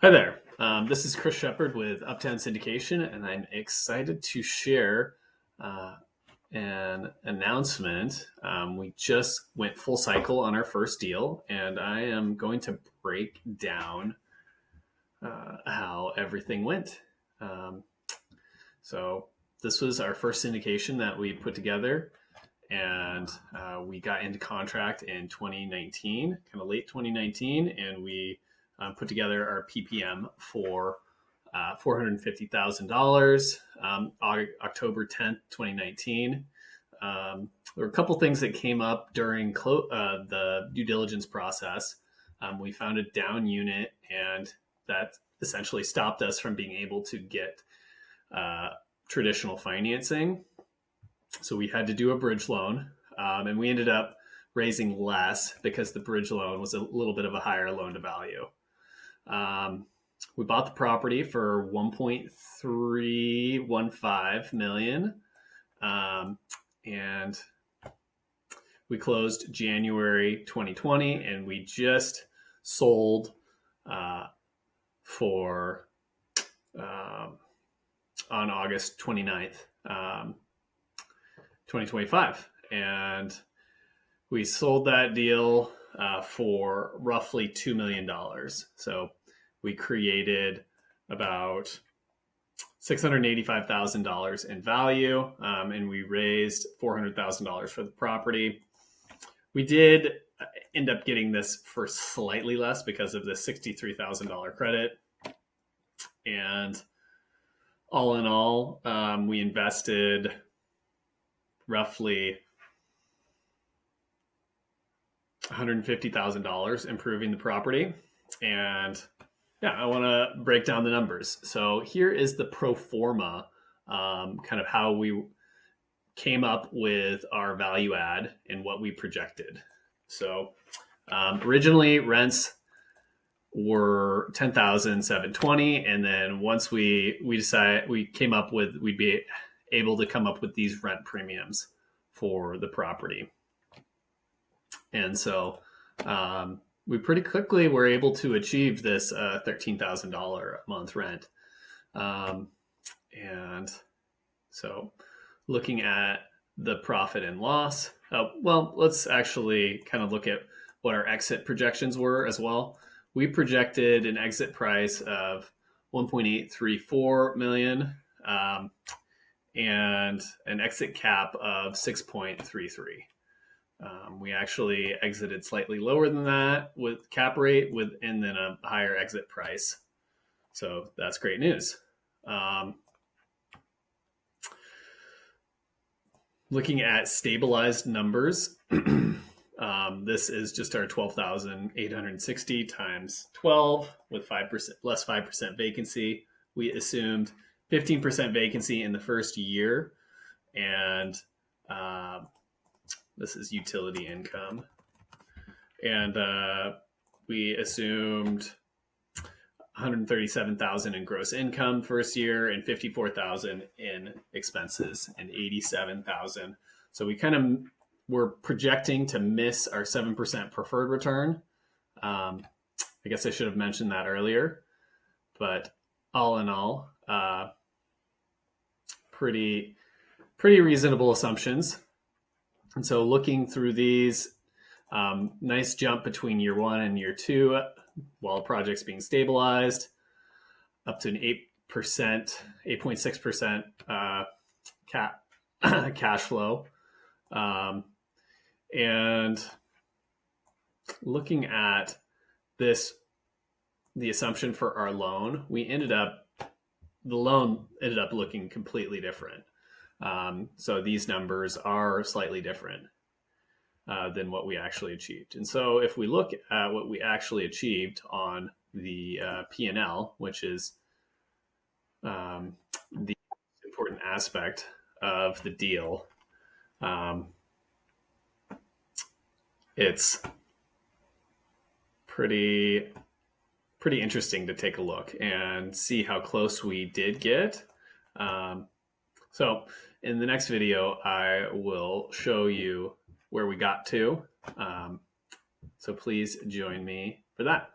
Hi there. This is Chris Shepard with Uptown Syndication, and I'm excited to share an announcement. We just went full cycle on our first deal, and I am going to break down how everything went. So, this was our first syndication that we put together, and we got into contract in 2019, kind of late 2019, and we put together our PPM for $450,000, October 10th, 2019. There were a couple things that came up during the due diligence process. We found a down unit, and that essentially stopped us from being able to get traditional financing. So we had to do a bridge loan, and we ended up raising less because the bridge loan was a little bit of a higher loan to value. We bought the property for $1.315 million, and we closed January 2020, and we just sold on August 29th, 2025. And we sold that deal for roughly $2 million. So we created about $685,000 in value, and we raised $400,000 for the property. We did end up getting this for slightly less because of the $63,000 credit. And all in all, we invested roughly $150,000 improving the property. And yeah, I want to break down the numbers. So here is the pro forma, kind of how we came up with our value add and what we projected. So originally rents were $10,720, and then once we came up with, we'd be able to come up with these rent premiums for the property. And so we pretty quickly were able to achieve this $13,000 a month rent. And so looking at the profit and loss, let's actually kind of look at what our exit projections were as well. We projected an exit price of $1.834 million and an exit cap of 6.33. We actually exited slightly lower than that with cap rate and then a higher exit price. So that's great news. Looking at stabilized numbers, this is just our 12,860 times 12 with 5% less 5% vacancy. We assumed 15% vacancy in the first year, and this is utility income. And we assumed $137,000 in gross income first year and $54,000 in expenses and $87,000. So we kind of were projecting to miss our 7% preferred return. I guess I should have mentioned that earlier, but all in all, pretty reasonable assumptions. And so looking through these, nice jump between year one and year two while the project's being stabilized, up to an 8.6% cash flow. And looking at this, the assumption for our loan, the loan ended up looking completely different. So these numbers are slightly different than what we actually achieved. And so if we look at what we actually achieved on the P&L, which is the important aspect of the deal, it's pretty interesting to take a look and see how close we did get. So in the next video, I will show you where we got to. So please join me for that.